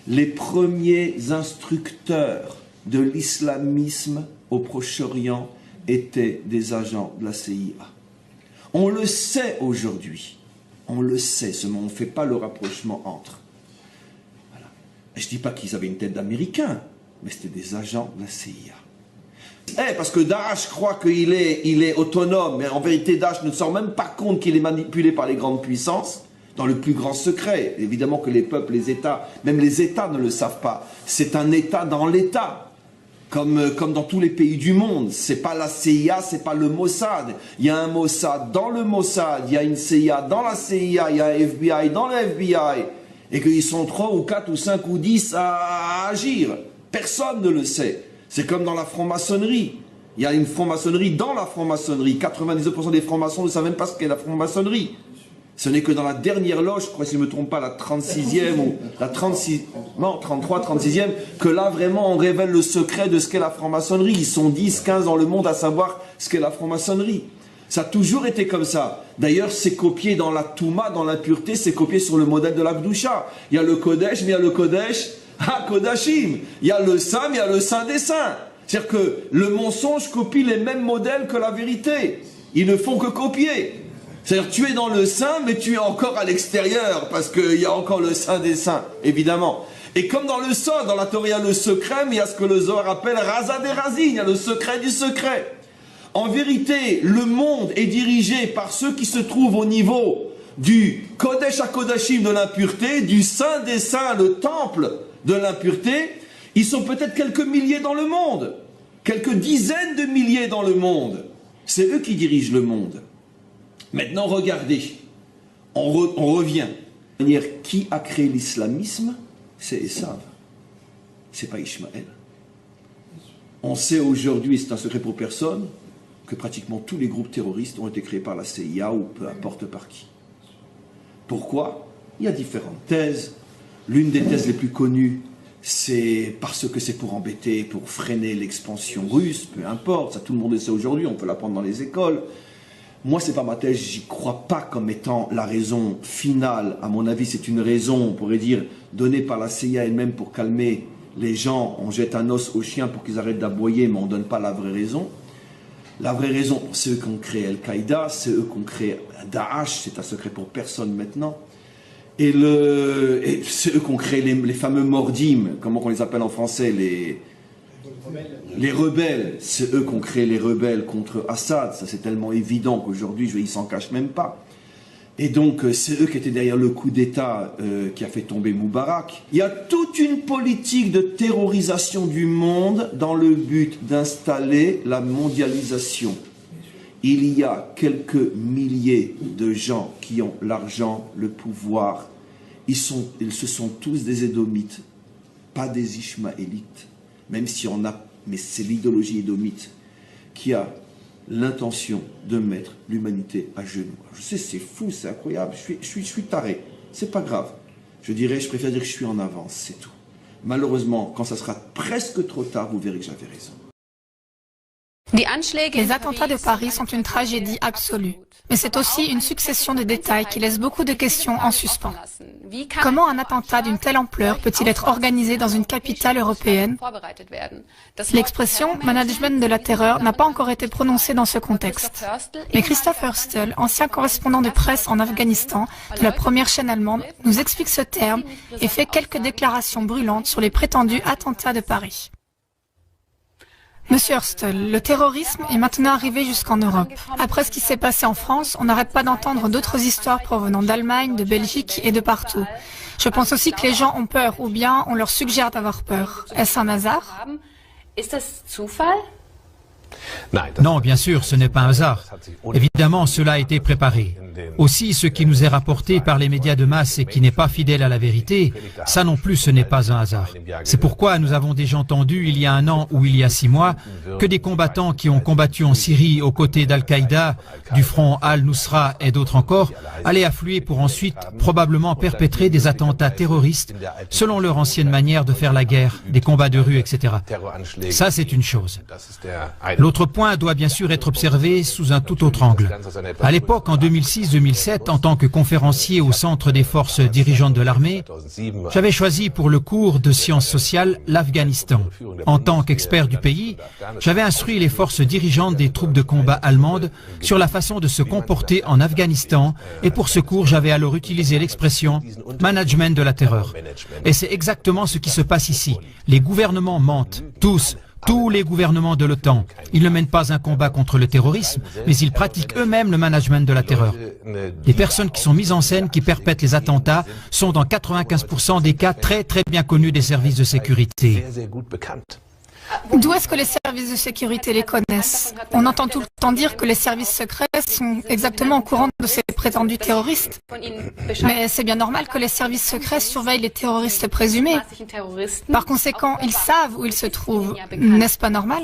les premiers instructeurs de l'islamisme au Proche-Orient étaient des agents de la CIA. On le sait aujourd'hui. On le sait, seulement on ne fait pas le rapprochement entre. Voilà. Je ne dis pas qu'ils avaient une tête d'Américains, mais c'était des agents de la CIA. Parce que Daesh croit qu'il est autonome, mais en vérité Daesh ne se rend même pas compte qu'il est manipulé par les grandes puissances, dans le plus grand secret. Évidemment que les peuples, les États, même les États ne le savent pas. C'est un État dans l'État. Comme dans tous les pays du monde. C'est pas la CIA, c'est pas le Mossad. Il y a un Mossad dans le Mossad, il y a une CIA dans la CIA, il y a un FBI dans le FBI. Et qu'ils sont 3 ou 4 ou 5 ou 10 à agir. Personne ne le sait. C'est comme dans la franc-maçonnerie. Il y a une franc-maçonnerie dans la franc-maçonnerie. 99% des francs-maçons ne savent même pas ce qu'est la franc-maçonnerie. Ce n'est que dans la dernière loge, je crois, si je ne me trompe pas, la 36e ou la 36, non, 33, 36e, que là, vraiment, on révèle le secret de ce qu'est la franc-maçonnerie. Ils sont 10, 15 dans le monde à savoir ce qu'est la franc-maçonnerie. Ça a toujours été comme ça. D'ailleurs, c'est copié dans la Touma, dans l'impureté, c'est copié sur le modèle de l'Akdoucha. Il y a le Kodesh, mais il y a le Kodesh HaKodashim. Il y a le Saint, mais il y a le Saint des Saints. C'est-à-dire que le mensonge copie les mêmes modèles que la vérité. Ils ne font que copier. C'est-à-dire tu es dans le Saint, mais tu es encore à l'extérieur, parce qu'il y a encore le Saint des Saints, évidemment. Et comme dans le Sod, dans la Torah, il y a le secret, mais il y a ce que le Zohar appelle Raza des Razin, il y a le secret du secret. En vérité, le monde est dirigé par ceux qui se trouvent au niveau du Kodesh HaKodashim de l'impureté, du Saint des Saints, le temple de l'impureté. Ils sont peut-être quelques milliers dans le monde, quelques dizaines de milliers dans le monde. C'est eux qui dirigent le monde. Maintenant, regardez, on revient. Qui a créé l'islamisme? C'est Esav. C'est pas Ishmaël. On sait aujourd'hui, et c'est un secret pour personne, que pratiquement tous les groupes terroristes ont été créés par la CIA ou peu importe par qui. Pourquoi? Il y a différentes thèses. L'une des thèses les plus connues, c'est parce que c'est pour embêter, pour freiner l'expansion russe, peu importe, ça tout le monde le sait aujourd'hui, on peut l'apprendre dans les écoles. Moi, c'est pas ma thèse, j'y crois pas comme étant la raison finale. À mon avis, c'est une raison, on pourrait dire, donnée par la CIA elle-même pour calmer les gens. On jette un os aux chiens pour qu'ils arrêtent d'aboyer, mais on donne pas la vraie raison. La vraie raison, c'est eux qui ont créé Al-Qaïda, c'est eux qui ont créé Daesh, c'est un secret pour personne maintenant. Et c'est eux qui ont créé les fameux mordim, comment on les appelle en français, les rebelles, c'est eux qui ont créé les rebelles contre Assad, ça c'est tellement évident qu'aujourd'hui ils s'en cachent même pas. Et donc c'est eux qui étaient derrière le coup d'État qui a fait tomber Moubarak. Il y a toute une politique de terrorisation du monde dans le but d'installer la mondialisation. Il y a quelques milliers de gens qui ont l'argent, le pouvoir. Ce sont tous des Édomites, pas des Ishmaélites. Même si on a, mais c'est l'idéologie édomite qui a l'intention de mettre l'humanité à genoux. Je sais, c'est fou, c'est incroyable, je suis taré, c'est pas grave. Je préfère dire que je suis en avance, c'est tout. Malheureusement, quand ça sera presque trop tard, vous verrez que j'avais raison. Les attentats de Paris sont une tragédie absolue, mais c'est aussi une succession de détails qui laissent beaucoup de questions en suspens. Comment un attentat d'une telle ampleur peut-il être organisé dans une capitale européenne? L'expression « management de la terreur » n'a pas encore été prononcée dans ce contexte. Mais Christoph Hörstel, ancien correspondant de presse en Afghanistan de la première chaîne allemande, nous explique ce terme et fait quelques déclarations brûlantes sur les prétendus attentats de Paris. Monsieur Hörstel, le terrorisme est maintenant arrivé jusqu'en Europe. Après ce qui s'est passé en France, on n'arrête pas d'entendre d'autres histoires provenant d'Allemagne, de Belgique et de partout. Je pense aussi que les gens ont peur, ou bien on leur suggère d'avoir peur. Est-ce un hasard? Non, bien sûr, ce n'est pas un hasard. Évidemment, cela a été préparé. Aussi, ce qui nous est rapporté par les médias de masse et qui n'est pas fidèle à la vérité, ça non plus, ce n'est pas un hasard. C'est pourquoi nous avons déjà entendu, il y a 1 an ou il y a 6 mois, que des combattants qui ont combattu en Syrie aux côtés d'Al-Qaïda, du front Al-Nusra et d'autres encore, allaient affluer pour ensuite probablement perpétrer des attentats terroristes selon leur ancienne manière de faire la guerre, des combats de rue, etc. Ça, c'est une chose. L'autre point doit bien sûr être observé sous un tout autre angle. À l'époque, en 2006, 2006-2007, en tant que conférencier au Centre des forces dirigeantes de l'armée, j'avais choisi pour le cours de sciences sociales l'Afghanistan. En tant qu'expert du pays, j'avais instruit les forces dirigeantes des troupes de combat allemandes sur la façon de se comporter en Afghanistan, et pour ce cours, j'avais alors utilisé l'expression « management de la terreur ». Et c'est exactement ce qui se passe ici. Les gouvernements mentent, tous les gouvernements de l'OTAN. Ils ne mènent pas un combat contre le terrorisme, mais ils pratiquent eux-mêmes le management de la terreur. Les personnes qui sont mises en scène, qui perpètrent les attentats, sont dans 95% des cas très bien connus des services de sécurité. D'où est-ce que les services de sécurité les connaissent? On entend tout le temps dire que les services secrets sont exactement au courant de ces prétendus terroristes. Mais c'est bien normal que les services secrets surveillent les terroristes présumés. Par conséquent, ils savent où ils se trouvent. N'est-ce pas normal?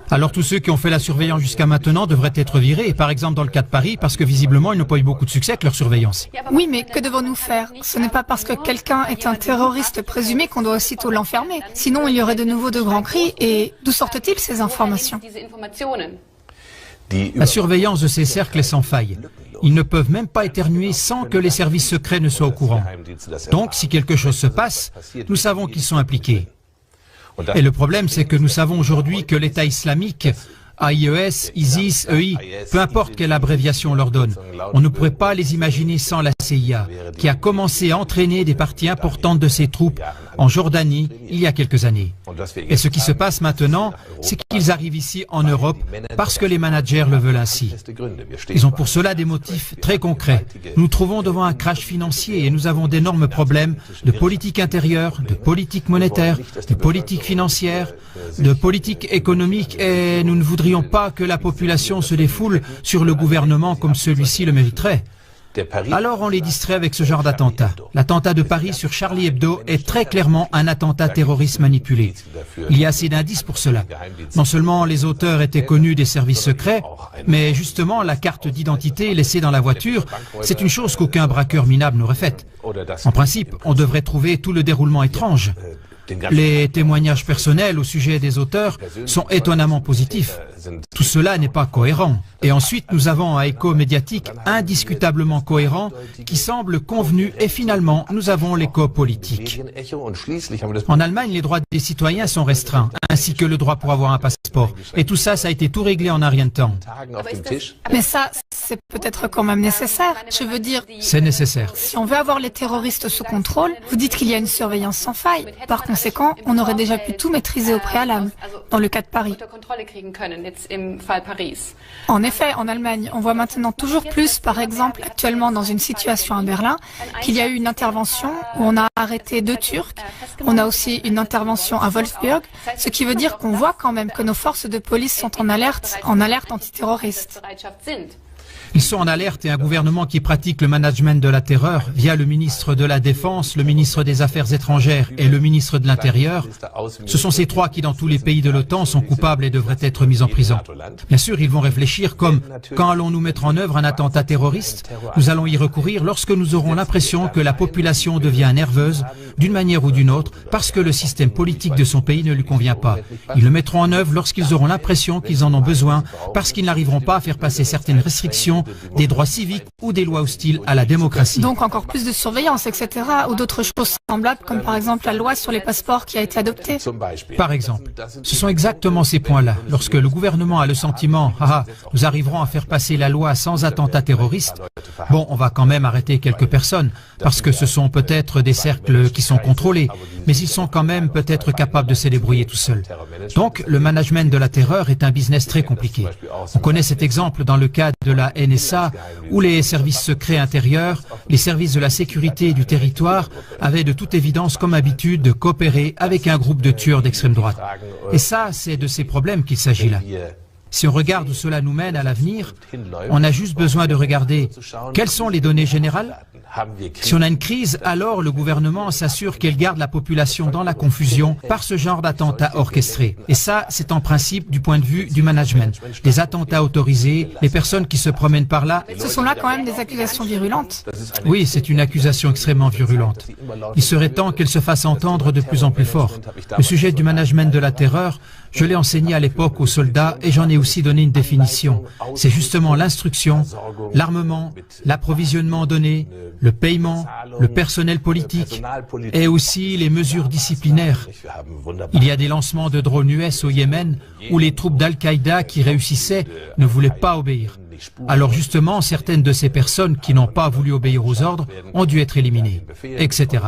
Alors tous ceux qui ont fait la surveillance jusqu'à maintenant devraient être virés, par exemple dans le cas de Paris, parce que visiblement ils n'ont pas eu beaucoup de succès avec leur surveillance. Oui, mais que devons-nous faire? Ce n'est pas parce que quelqu'un est un terroriste présumé qu'on doit aussitôt l'enfermer. Sinon, il y aurait de nouveau de grands cris. Et d'où sortent-ils ces informations? La surveillance de ces cercles est sans faille. Ils ne peuvent même pas éternuer sans que les services secrets ne soient au courant. Donc, si quelque chose se passe, nous savons qu'ils sont impliqués. Et le problème, c'est que nous savons aujourd'hui que l'État islamique, AIES, ISIS, EI, peu importe quelle abréviation on leur donne, on ne pourrait pas les imaginer sans la CIA, qui a commencé à entraîner des parties importantes de ses troupes en Jordanie il y a quelques années. Et ce qui se passe maintenant, c'est qu'ils arrivent ici en Europe parce que les managers le veulent ainsi. Ils ont pour cela des motifs très concrets. Nous nous trouvons devant un crash financier et nous avons d'énormes problèmes de politique intérieure, de politique monétaire, de politique financière, de politique économique, et nous ne voudrions pas que la population se défoule sur le gouvernement comme celui-ci le mériterait. Alors on les distrait avec ce genre d'attentat. L'attentat de Paris sur Charlie Hebdo est très clairement un attentat terroriste manipulé. Il y a assez d'indices pour cela. Non seulement les auteurs étaient connus des services secrets, mais justement la carte d'identité laissée dans la voiture, c'est une chose qu'aucun braqueur minable n'aurait faite. En principe, on devrait trouver tout le déroulement étrange. Les témoignages personnels au sujet des auteurs sont étonnamment positifs. Tout cela n'est pas cohérent. Et ensuite, nous avons un écho médiatique indiscutablement cohérent qui semble convenu, et finalement, nous avons l'écho politique. En Allemagne, les droits des citoyens sont restreints, ainsi que le droit pour avoir un passeport. Et tout ça, ça a été tout réglé en un rien de temps. Mais ça, c'est peut-être quand même nécessaire. Je veux dire... C'est nécessaire. Si on veut avoir les terroristes sous contrôle, vous dites qu'il y a une surveillance sans faille. Par conséquent, on aurait déjà pu tout maîtriser au préalable, dans le cas de Paris. En effet, en Allemagne, on voit maintenant toujours plus, par exemple, actuellement dans une situation à Berlin, qu'il y a eu une intervention où on a arrêté 2 Turcs. On a aussi une intervention à Wolfsburg, ce qui veut dire qu'on voit quand même que nos forces de police sont en alerte antiterroriste. Ils sont en alerte, et un gouvernement qui pratique le management de la terreur via le ministre de la Défense, le ministre des Affaires étrangères et le ministre de l'Intérieur, ce sont ces 3 qui, dans tous les pays de l'OTAN, sont coupables et devraient être mis en prison. Bien sûr, ils vont réfléchir comme « Quand allons-nous mettre en œuvre un attentat terroriste ? Nous allons y recourir lorsque nous aurons l'impression que la population devient nerveuse, d'une manière ou d'une autre, parce que le système politique de son pays ne lui convient pas. Ils le mettront en œuvre lorsqu'ils auront l'impression qu'ils en ont besoin, parce qu'ils n'arriveront pas à faire passer certaines restrictions des droits civiques ou des lois hostiles à la démocratie. Donc encore plus de surveillance, etc. ou d'autres choses semblables, comme par exemple la loi sur les passeports qui a été adoptée. Par exemple, ce sont exactement ces points-là. Lorsque le gouvernement a le sentiment « nous arriverons à faire passer la loi sans attentat terroriste », bon, on va quand même arrêter quelques personnes, parce que ce sont peut-être des cercles qui sont contrôlés, mais ils sont quand même peut-être capables de se débrouiller tout seuls. Donc, le management de la terreur est un business très compliqué. On connaît cet exemple dans le cas de la NSA, où les services secrets intérieurs, les services de la sécurité et du territoire avaient de toute évidence comme habitude de coopérer avec un groupe de tueurs d'extrême droite. Et ça, c'est de ces problèmes qu'il s'agit là. Si on regarde où cela nous mène à l'avenir, on a juste besoin de regarder quelles sont les données générales. Si on a une crise, alors le gouvernement s'assure qu'elle garde la population dans la confusion par ce genre d'attentats orchestrés. Et ça, c'est en principe du point de vue du management. Les attentats autorisés, les personnes qui se promènent par là... Ce sont là quand même des accusations virulentes. Oui, c'est une accusation extrêmement virulente. Il serait temps qu'elle se fasse entendre de plus en plus fort. Le sujet du management de la terreur, je l'ai enseigné à l'époque aux soldats et j'en ai aussi donné une définition. C'est justement l'instruction, l'armement, l'approvisionnement donné, le paiement, le personnel politique et aussi les mesures disciplinaires. Il y a des lancements de drones US au Yémen où les troupes d'Al-Qaïda qui réussissaient ne voulaient pas obéir. Alors justement, certaines de ces personnes qui n'ont pas voulu obéir aux ordres ont dû être éliminées, etc.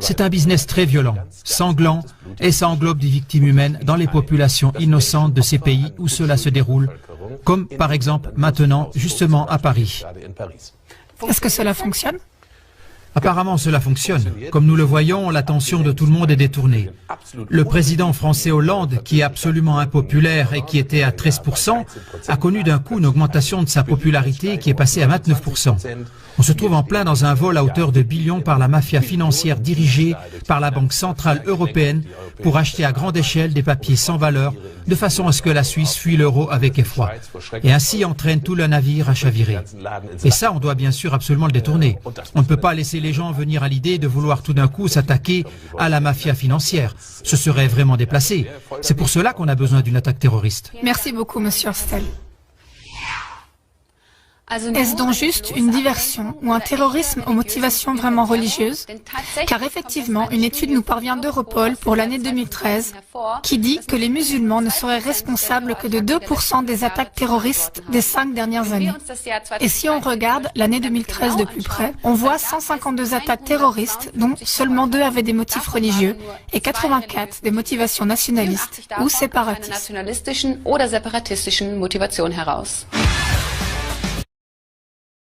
C'est un business très violent, sanglant, et ça englobe des victimes humaines dans les populations innocentes de ces pays où cela se déroule, comme par exemple maintenant, justement à Paris. Est-ce que cela fonctionne? Apparemment, cela fonctionne. Comme nous le voyons, l'attention de tout le monde est détournée. Le président français Hollande, qui est absolument impopulaire et qui était à 13%, a connu d'un coup une augmentation de sa popularité qui est passée à 29%. On se trouve en plein dans un vol à hauteur de billions par la mafia financière dirigée par la Banque centrale européenne pour acheter à grande échelle des papiers sans valeur, de façon à ce que la Suisse fuit l'euro avec effroi, et ainsi entraîne tout le navire à chavirer. Et ça, on doit bien sûr absolument le détourner. On ne peut pas laisser les gens venir à l'idée de vouloir tout d'un coup s'attaquer à la mafia financière. Ce serait vraiment déplacé. C'est pour cela qu'on a besoin d'une attaque terroriste. Merci beaucoup, Monsieur Hostel. Est-ce donc juste une diversion ou un terrorisme aux motivations vraiment religieuses? Car effectivement, une étude nous parvient d'Europol pour l'année 2013 qui dit que les musulmans ne seraient responsables que de 2% des attaques terroristes des 5 dernières années. Et si on regarde l'année 2013 de plus près, on voit 152 attaques terroristes dont seulement 2 avaient des motifs religieux et 84 des motivations nationalistes ou séparatistes.